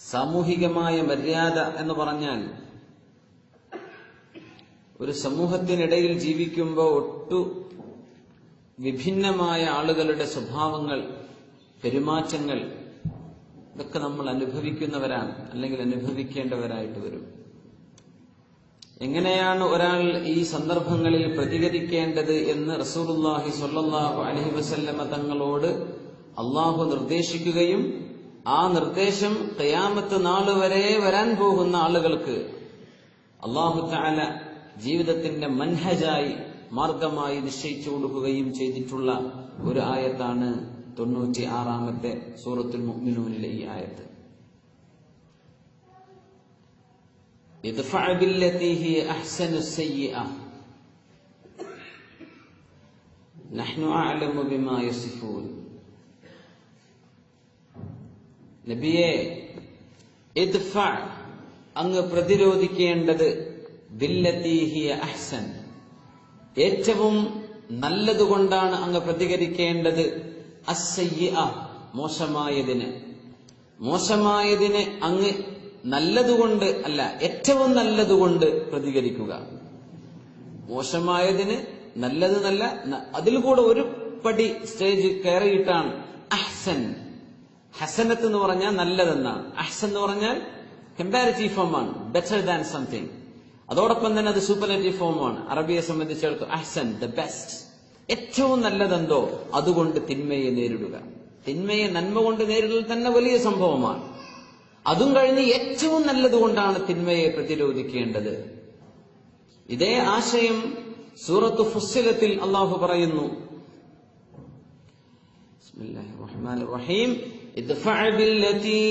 സാമൂഹികമായ മര്യാദ എന്ന് പറഞ്ഞാൽ ഒരു സമൂഹത്തിനിടയിൽ ജീവിക്കുമ്പോൾ ഒട്ടു വിഭിന്നമായ ആളുകളുടെ സ്വഭാവങ്ങൾ, പെരുമാറ്റങ്ങൾ ഇതൊക്കെ നമ്മൾ അനുഭവിക്കുന്നവരാണ്, അല്ലെങ്കിൽ അനുഭവിക്കേണ്ടവരായിട്ട് വരും. എങ്ങനെയാണ് ഒരാൾ ഈ സന്ദർഭങ്ങളിൽ പ്രതികരിക്കേണ്ടത് എന്ന് റസൂലുള്ളാഹി സ്വല്ലല്ലാഹു അലൈഹി വസല്ലമ തങ്ങളോട് അള്ളാഹു നിർദ്ദേശിക്കുകയും ആ നിർദ്ദേശം ഖിയാമത്ത് നാൾ വരെ വരാൻ പോകുന്ന ആളുകൾക്ക് അല്ലാഹു തആല ജീവിതത്തിന്റെ മൻഹജായി, മാർഗമായി നിശ്ചയിച്ചു കൊടുക്കുകയും ചെയ്തിട്ടുള്ള ഒരു ആയത്താണ് 96-ാമത്തെ സൂറത്തുൽ മുഅ്മിനൂനിലെ ഈ ആയത്ത്. ഇദ്ഫഅ ബില്ലതി ഹിയ അഹ്സനു സയ്യിഅ നഹ്നു അഅലമു ബിമാ യസിഫൂൻ. നബിയെ, ഇദ്ഫഅ, അങ്ങ് പ്രതിരോധിക്കേണ്ടത്, ബില്ലതി ഹിയ അഹ്സൻ, ഏറ്റവും നല്ലതുകൊണ്ടാണ് അങ്ങ് പ്രതികരിക്കേണ്ടത്, അസ്സയ്യിഅ, മോശമായതിന് അങ്ങ് നല്ലതുകൊണ്ട് അല്ല, ഏറ്റവും നല്ലതുകൊണ്ട് പ്രതികരിക്കുക. മോശമായതിന് നല്ലത് നല്ല, അതിൽ കൂടെ ഒരു പടി സ്റ്റേജ് കയറിയിട്ടാണ് അഹ്സൻ. ഹസനത്ത് എന്ന് പറഞ്ഞാൽ നല്ലതെന്നാണ്. അഹ്സൻ എന്ന് പറഞ്ഞാൽ കമ്പാരിറ്റീവ് ഫോമാണ്, ബെറ്റർ ദാൻ സംതിങ്. അതോടൊപ്പം തന്നെ അത് സൂപ്പർലേറ്റീവ് ഫോമാണ്. അറബിയെ സംബന്ധിച്ചിടത്തോളം അഹ്സൻ, ദ ബെസ്റ്റ്, ഏറ്റവും നല്ലതെന്തോ അതുകൊണ്ട് തിന്മയെ നേരിടുക. തിന്മയെ നന്മ കൊണ്ട് നേരിടൽ തന്നെ വലിയ സംഭവമാണ്. അതും കഴിഞ്ഞ് ഏറ്റവും നല്ലതുകൊണ്ടാണ് തിന്മയെ പ്രതിരോധിക്കേണ്ടത്. ഇതേ ആശയം സൂറത്തു ഫുസ്സിലത്തിൽ അല്ലാഹു പറയുന്നു. ബിസ്മില്ലാഹിർ റഹ്മാനിർ റഹീം. ادفع بالتي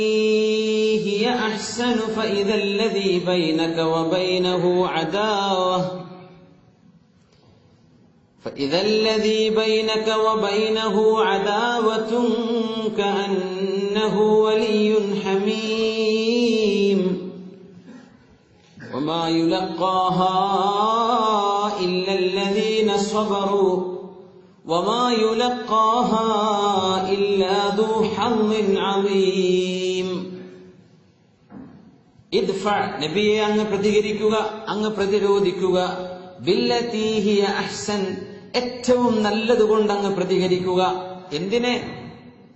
هي أحسن فإذا الذي بينك وبينه عداوة كأنه ولي حميم وما يلقاها إلا الذين صبروا وما يلقاها إلا ذو حظ عظيم. ഇദ്ഫഅ, നബിയെ അങ്ങ് പ്രതികരിക്കുക, അങ്ങ് പ്രതിരോധിക്കുക, ബില്ലതി ഹിയ അഹ്സൻ, ഏറ്റവും നല്ലതുകൊണ്ട് അങ്ങ് പ്രതികരിക്കുക. എന്തിനെ?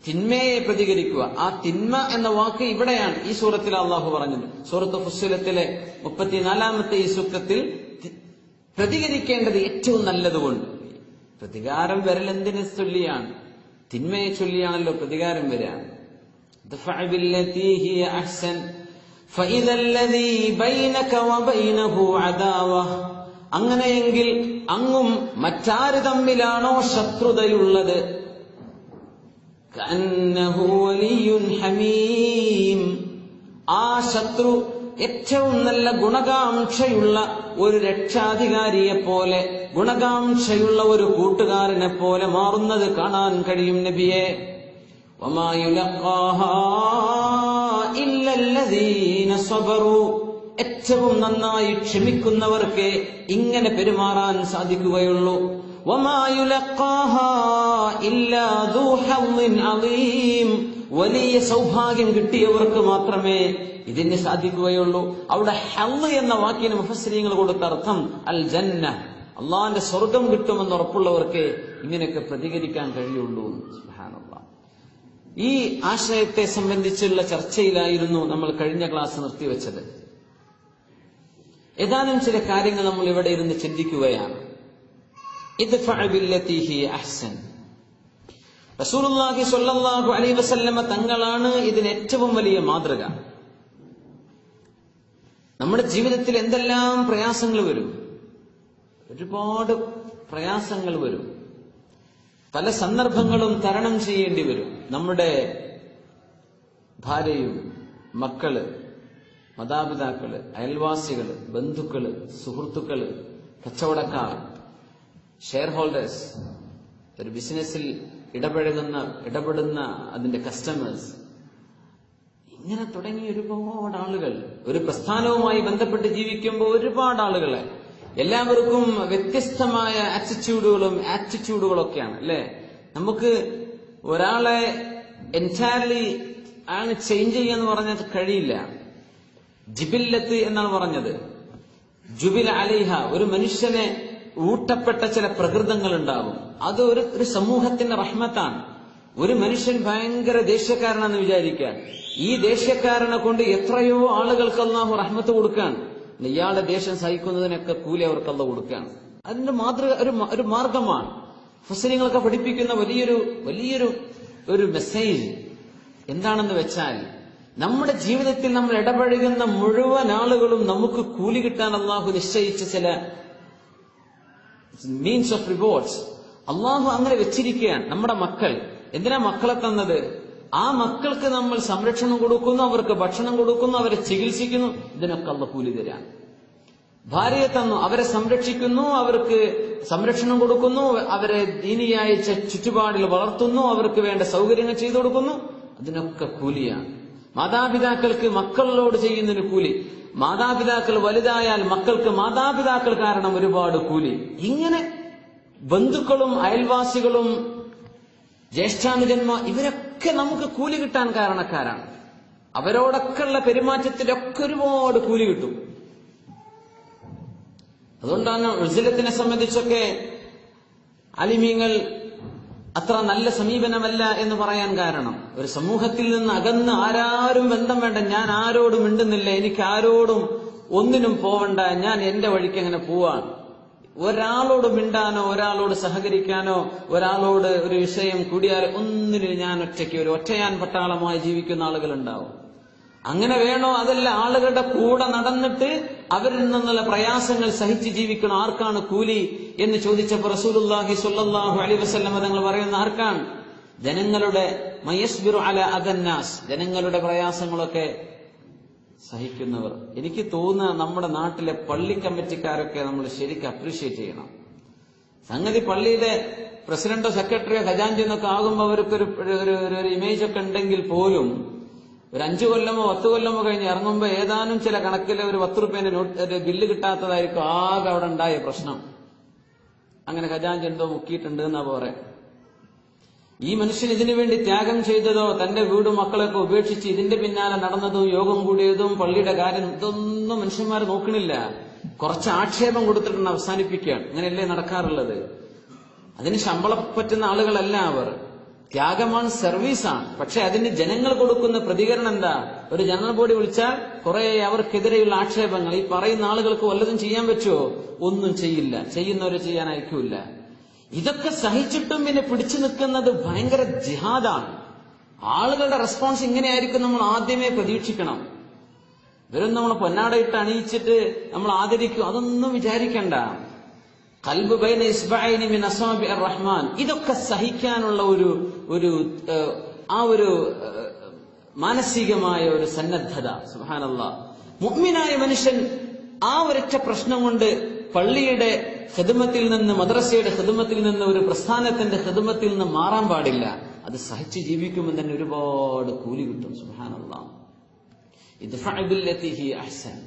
തിന്മയെ പ്രതികരിക്കുക. ആ തിന്മ എന്ന വാക്ക് ഇവിടെയാണ് ഈ സൂറത്തിൽ അള്ളാഹു പറഞ്ഞത്. സൂറത്ത് ഫുസ്സിലത്തിലെ 34-ാമത്തെ ഈ സൂക്തത്തിൽ പ്രതികരിക്കേണ്ടത് ഏറ്റവും നല്ലതുകൊണ്ട്. പ്രതികാരം വരൽ എന്തിനെ ചൊല്ലിയാണ്? തിന്മയെ ചൊല്ലിയാണല്ലോ പ്രതികാരം വരികയാണ്. ഇദ്ഫഅ ബില്ലതി ഹിയ അഹ്സൻ ഫഇദാ അല്ലദീ ബൈനക വബൈനഹു അദാവ, അങ്ങനെയെങ്കിൽ അങ്ങും മറ്റാര് തമ്മിലാണോ ശത്രുതയുള്ളത്, കഅന്നഹു വലിയ്യുൻ ഹമീം, ആ ശത്രു ഏറ്റവും നല്ല ഗുണകാംക്ഷയുള്ള ഒരു രക്ഷാധികാരിയെ പോലെ, ഗുണകാംക്ഷയുള്ള ഒരു കൂട്ടുകാരനെ പോലെ മാറുന്നത് കാണാൻ കഴിയും നബിയെ. വമാ യുലഖാഹാ ഇല്ലല്ലദീന സബറു, ഏറ്റവും നന്നായി ക്ഷമിക്കുന്നവർക്ക് ഇങ്ങനെ പെരുമാറാൻ സാധിക്കുകയുള്ളൂ. വമാ യുലഖാഹാ ഇല്ലാ ദൂ ഹദ്ദിൻ അളീം, വലിയ സൗഭാഗ്യം കിട്ടിയവർക്ക് മാത്രമേ ഇതിന് സാധിക്കുകയുള്ളൂ. അവിടെ ഹദ് എന്ന വാക്കിന് മുഫസ്സിരീങ്ങൾ കൊടുത്ത അർത്ഥം അൽ ജന്ന, അള്ളാന്റെ സ്വർഗം കിട്ടുമെന്ന് ഉറപ്പുള്ളവർക്ക് ഇങ്ങനെയൊക്കെ പ്രതികരിക്കാൻ കഴിയുള്ളൂ. സുബ്ഹാനല്ലാഹ്. ഈ ആശയത്തെ സംബന്ധിച്ചുള്ള ചർച്ചയിലായിരുന്നു നമ്മൾ കഴിഞ്ഞ ക്ലാസ് നിർത്തിവെച്ചത്. ഏതാനും ചില കാര്യങ്ങൾ നമ്മൾ ഇവിടെ ഇരുന്ന് ചിന്തിക്കുകയാണ്. ഇദ്ഫഅ ബില്ലതി ഹിയ അഹ്സൻ. റസൂലുള്ളാഹി സ്വല്ലല്ലാഹു അലൈഹി വസല്ലമ തങ്ങളാണ് ഇതിന് ഏറ്റവും വലിയ മാതൃക. നമ്മുടെ ജീവിതത്തിൽ എന്തെല്ലാം പ്രയാസങ്ങൾ വരും, ഒരുപാട് പ്രയാസങ്ങൾ വരും. പല സന്ദർഭങ്ങളും തരണം ചെയ്യേണ്ടി വരും. നമ്മുടെ ഭാര്യയും മക്കള്, മാതാപിതാക്കള്, അയൽവാസികള്, ബന്ധുക്കള്, സുഹൃത്തുക്കള്, കച്ചവടക്കാർ, ഷെയർ ഹോൾഡേഴ്സ്, ഒരു ബിസിനസ്സിൽ ഇടപെടുന്ന അതിന്റെ കസ്റ്റമേഴ്സ്, ഇങ്ങനെ തുടങ്ങി ഒരുപാട് ആളുകൾ. ഒരു പ്രസ്ഥാനവുമായി ബന്ധപ്പെട്ട് ജീവിക്കുമ്പോൾ ഒരുപാട് ആളുകളെ, എല്ലാവർക്കും വ്യത്യസ്തമായ ആറ്റിറ്റ്യൂഡുകളൊക്കെയാണ് അല്ലെ. നമുക്ക് ഒരാളെ എൻറ്റയർലി ആണ് ചേഞ്ച് ചെയ്യാന്ന് പറഞ്ഞാൽ കഴിയില്ല. ജിബില്ലത്ത് എന്നാണ് പറഞ്ഞത്. ജുബിൽ അലൈഹ, ഒരു മനുഷ്യനെ ഊട്ടപ്പെട്ട ചില പ്രകൃതങ്ങൾ ഉണ്ടാകും. അത് ഒരു സമൂഹത്തിന്റെ റഹ്മത്താണ്. ഒരു മനുഷ്യൻ ഭയങ്കര ദേഷ്യക്കാരനാണെന്ന് വിചാരിക്കാൻ, ഈ ദേഷ്യക്കാരനെ കൊണ്ട് എത്രയോ ആളുകൾക്ക് അല്ലാഹു റഹ്മത്ത് കൊടുക്കാൻ. ഇയാളുടെ ദേഷ്യം സഹിക്കുന്നതിനൊക്കെ കൂലി അവർക്ക് അല്ലാഹു കൊടുക്കാൻ. അതിന്റെ മാതൃക ഒരു മാർഗമാണ്. മുസ്ലിങ്ങളൊക്കെ പഠിപ്പിക്കുന്ന വലിയൊരു മെസ്സേജ് എന്താണെന്ന് വെച്ചാൽ, നമ്മുടെ ജീവിതത്തിൽ നമ്മൾ ഇടപഴകുന്ന മുഴുവൻ ആളുകളും നമുക്ക് കൂലി കിട്ടാൻ അല്ലാഹു നിശ്ചയിച്ച ചില മീൻസ് ഓഫ് റിവാർഡ്സ് അല്ലാഹു അങ്ങനെ വെച്ചിരിക്കുകയാണ്. നമ്മുടെ മക്കൾ, എന്തിനാ മക്കളെ തന്നത്? ആ മക്കൾക്ക് നമ്മൾ സംരക്ഷണം കൊടുക്കുന്നു, അവർക്ക് ഭക്ഷണം കൊടുക്കുന്നു, അവരെ ചികിത്സിക്കുന്നു, ഇതിനൊക്കെ അല്ലാഹു കൂലി തരാൻ. ഭാര്യയെ തന്നു, അവരെ സംരക്ഷിക്കുന്നു, അവർക്ക് സംരക്ഷണം കൊടുക്കുന്നു, അവരെ ദീനിയായ ചുറ്റുപാടിൽ വളർത്തുന്നു, അവർക്ക് വേണ്ട സൗകര്യങ്ങൾ ചെയ്തു കൊടുക്കുന്നു, അതിനൊക്കെ കൂലിയാണ്. മാതാപിതാക്കൾക്ക് മക്കളോട് ചെയ്യുന്നതിന് കൂലി, മാതാപിതാക്കൾ വലുതായാൽ മക്കൾക്ക് മാതാപിതാക്കൾ കാരണം ഒരുപാട് കൂലി. ഇങ്ങനെ ബന്ധുക്കളും അയൽവാസികളും ജ്യേഷ്ഠാനുജന്മ ഇവരൊക്കെ നമുക്ക് കൂലി കിട്ടാൻ കാരണക്കാരാണ്. അവരോടൊക്കെയുള്ള പെരുമാറ്റത്തിലൊക്കെ ഒരുപാട് കൂലി കിട്ടും. അതുകൊണ്ടാണ് ഉസ്ലത്തിനെ സംബന്ധിച്ചൊക്കെ അലിമീങ്ങൾ അത്ര നല്ല സമീപനമല്ല എന്ന് പറയാൻ കാരണം, ഒരു സമൂഹത്തിൽ നിന്ന് അകന്ന് ആരാരും ബന്ധം വേണ്ട, ഞാൻ ആരോടും മിണ്ടുന്നില്ല, എനിക്ക് ആരോടും ഒന്നിനും പോവണ്ട, ഞാൻ എന്റെ വഴിക്ക് അങ്ങനെ പോവാണ്. ഒരാളോട് മിണ്ടാനോ ഒരാളോട് സഹകരിക്കാനോ ഒരാളോട് ഒരു വിഷയം കൂടിയാൽ ഒന്നിനും ഞാൻ ഒറ്റയ്ക്ക് ഒരു ഒറ്റയാൻ പട്ടാളമായി ജീവിക്കുന്ന ആളുകളുണ്ടാവും. അങ്ങനെ വേണോ? അതല്ല, ആളുകളുടെ കൂടെ നടന്നിട്ട് അവരിൽ നിന്നുള്ള പ്രയാസങ്ങൾ സഹിച്ച് ജീവിക്കണം. ആർക്കാണ് കൂലി എന്ന് ചോദിച്ചപ്പോൾ റസൂലുള്ളാഹി സ്വല്ലല്ലാഹു അലൈഹി വസല്ലം തങ്ങൾ പറയുന്ന ആർക്കാണ്? ജനങ്ങളുടെ മയസ്ബിറു അല അദന്നാസ്, ജനങ്ങളുടെ പ്രയാസങ്ങളൊക്കെ സഹിക്കുന്നവർ. എനിക്ക് തോന്നുന്ന നമ്മുടെ നാട്ടിലെ പള്ളി കമ്മിറ്റിക്കാരൊക്കെ നമ്മൾ ശരിക്കും അപ്രീഷിയേറ്റ് ചെയ്യണം. സംഗതി പള്ളിയിലെ പ്രസിഡന്റോ സെക്രട്ടറിയോ ഖജാൻജി എന്നൊക്കെ ആകുമ്പോൾ അവർക്കൊരു ഇമേജ് ഒക്കെ ഉണ്ടെങ്കിൽ പോലും ഒരു 5 കൊല്ലമോ 10 കൊല്ലമോ കഴിഞ്ഞ് ഇറങ്ങുമ്പോ ഏതാനും ചില കണക്കിലെ ഒരു 10 രൂപേന്റെ ഒരു ബില്ല് കിട്ടാത്തതായിരിക്കും ആകെ അവിടെ ഉണ്ടായ പ്രശ്നം. അങ്ങനെ ഖജാൻജി എന്തോ മുക്കിയിട്ടുണ്ട് എന്നാ പറയാം. ഈ മനുഷ്യൻ ഇതിനു വേണ്ടി ത്യാഗം ചെയ്തതോ തന്റെ വീടും മക്കളൊക്കെ ഉപേക്ഷിച്ച് ഇതിന്റെ പിന്നാലെ നടന്നതും യോഗം കൂടിയതും പള്ളിയുടെ കാര്യം ഇതൊന്നും മനുഷ്യന്മാർ നോക്കണില്ല. കുറച്ച് ആക്ഷേപം കൊടുത്തിട്ടുണ്ട് അവസാനിപ്പിക്കുകയാണ്. അങ്ങനെയല്ലേ നടക്കാറുള്ളത്? അതിന് ശമ്പളം പറ്റുന്ന ആളുകളല്ല അവർ. ത്യാഗമാണ്, സർവീസാണ്. പക്ഷെ അതിന് ജനങ്ങൾ കൊടുക്കുന്ന പ്രതികരണം എന്താ? ഒരു ജനറൽ ബോഡി വിളിച്ചാൽ കുറെ അവർക്കെതിരെയുള്ള ആക്ഷേപങ്ങൾ. ഈ പറയുന്ന ആളുകൾക്ക് വല്ലതും ചെയ്യാൻ പറ്റുമോ? ഒന്നും ചെയ്യില്ല. ചെയ്യുന്നവരെ ചെയ്യാൻ അയക്കൂല. ഇതൊക്കെ സഹിച്ചിട്ടും പിന്നെ പിടിച്ചു നിൽക്കുന്നത് ഭയങ്കര ജിഹാദാണ്. ആളുകളുടെ റെസ്പോൺസ് ഇങ്ങനെയായിരിക്കും നമ്മൾ ആദ്യമേ പ്രതീക്ഷിക്കണം. ഇവരൊന്നും നമ്മളെ പൊന്നാടയിട്ട് അണിയിച്ചിട്ട് നമ്മൾ ആദരിക്കും, അതൊന്നും വിചാരിക്കണ്ട. ഖൽബ് ബൈന ഇസ്ബഅൈനി മിൻ അസാബിഇർ റഹ്മാൻ, ഇതൊക്കെ സഹിക്കാനുള്ള ഒരു മാനസികമായ ഒരു സന്നദ്ധത. സുബ്ഹാനല്ലാഹ്. മുഅ്മിനായ മനുഷ്യൻ ആ ഒരൊറ്റ പ്രശ്നം കൊണ്ട് പള്ളിയുടെ ഖിദ്മത്തിൽ നിന്ന്, മദ്രസയുടെ ഖിദ്മത്തിൽ നിന്ന്, ഒരു പ്രസ്ഥാനത്തിന്റെ ഖിദ്മത്തിൽ നിന്ന് മാറാൻ പാടില്ല. അത് സഹിച്ച് ജീവിക്കുമ്പോൾ തന്നെ ഒരുപാട് കൂലി കിട്ടും. സുബ്ഹാനല്ലാഹ്. ഇദ്ഫഅ ബില്ലതി ഹി അഹ്സൻ,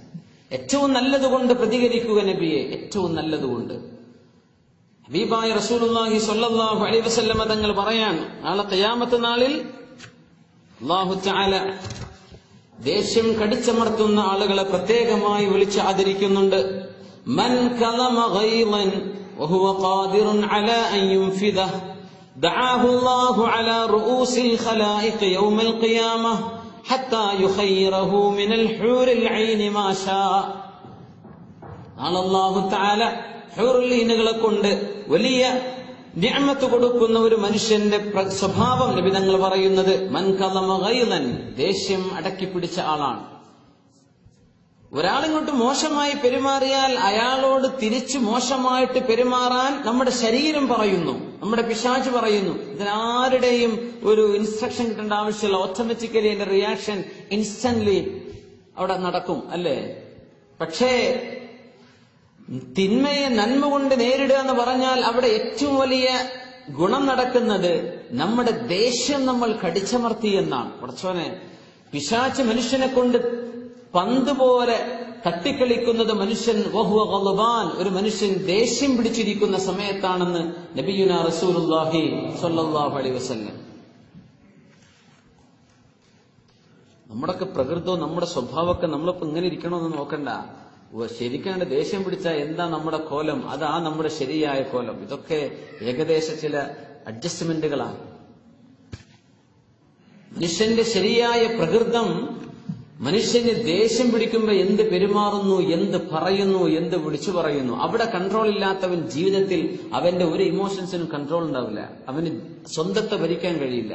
ഏറ്റവും നല്ലതുകൊണ്ട് പ്രതികരിക്കുക നബിയെ, ഏറ്റവും നല്ലതുകൊണ്ട്. ഹബീബായ റസൂലുള്ളാഹി സ്വല്ലല്ലാഹു അലൈഹി വസല്ലം തങ്ങൾ പറയാൻ, നാളെ ഖിയാമത്ത് നാളിൽ അല്ലാഹു തആല ദേഷ്യം കടിച്ചമർത്തുന്ന ആളുകളെ പ്രത്യേകമായി വിളിച്ച് ആദരിക്കുന്നുണ്ട്. മൻ കലമ ഗൈളൻ വഹുവ ഖാദിറുൻ അലാ അൻ യുൻഫിദഹു ദഅാഹു അല്ലാഹു അലാ റൂസിൽ ഖലായിഖ് യൗമൽ ഖിയാമഹ് ഹത്താ യുഖയ്യിറഹു മിനൽ ഹൂറിൽ ഐനി മാ ഷാ. അല്ലാഹു തആല ഹൂറുൽ ഐനുകളെ കൊണ്ട് വലിയ നിഅമത്ത് കൊടുക്കുന്ന ഒരു മനുഷ്യന്റെ സ്വഭാവം നബി തങ്ങൾ പറയുന്നത് മൻ കലമ ഗൈളൻ, ദേഷ്യം അടക്കി പിടിച്ച ആളാണ്. ഒരാളിങ്ങോട്ട് മോശമായി പെരുമാറിയാൽ അയാളോട് തിരിച്ചു മോശമായിട്ട് പെരുമാറാൻ നമ്മുടെ ശരീരം പറയുന്നു, നമ്മുടെ പിശാച് പറയുന്നു. ഇതിനാരുടെയും ഒരു ഇൻസ്ട്രക്ഷൻ കിട്ടേണ്ട ആവശ്യമില്ല. ഓട്ടോമാറ്റിക്കലി അതിന്റെ റിയാക്ഷൻ ഇൻസ്റ്റന്റ്ലി അവിടെ നടക്കും, അല്ലേ? പക്ഷേ തിന്മയെ നന്മ കൊണ്ട് നേരിടുക എന്ന് പറഞ്ഞാൽ അവിടെ ഏറ്റവും വലിയ ഗുണം നടക്കുന്നത് നമ്മുടെ ദേഷ്യം നമ്മൾ കടിച്ചമർത്തി എന്നാണ്. പടച്ചോനെ, പിശാച് മനുഷ്യനെ കൊണ്ട് പന്ത് പോലെ തട്ടിക്കളിക്കുന്നത് മനുഷ്യൻ വഹുവ ഗളബാൻ, ഒരു മനുഷ്യൻ ദേഷ്യം പിടിച്ചിരിക്കുന്ന സമയത്താണെന്ന് നബിയുനാ റസൂലുള്ളാഹി സ്വല്ലല്ലാഹു അലൈഹി വസല്ലം. നമ്മുടെയൊക്കെ പ്രകൃതവും നമ്മുടെ സ്വഭാവമൊക്കെ നമ്മളിപ്പോ ഇങ്ങനെ ഇരിക്കണമെന്ന് നോക്കണ്ട. ശരിക്കാണ്ട് ദേഷ്യം പിടിച്ചാൽ എന്താ നമ്മുടെ കോലം, അതാ നമ്മുടെ ശരിയായ കോലം. ഇതൊക്കെ ഏകദേശ ചില അഡ്ജസ്റ്റ്മെന്റുകളാണ്. മനുഷ്യന്റെ ശരിയായ പ്രകൃതം മനുഷ്യന് ദേഷ്യം പിടിക്കുമ്പോ എന്ത് പെരുമാറുന്നു, എന്ത് പറയുന്നു, എന്ത് വിളിച്ചു പറയുന്നു. അവിടെ കൺട്രോൾ ഇല്ലാത്തവൻ ജീവിതത്തിൽ അവന്റെ ഒരു ഇമോഷൻസിനും കൺട്രോൾ ഉണ്ടാവില്ല. അവന് സ്വന്തത്തെ ഭരിക്കാൻ കഴിയില്ല.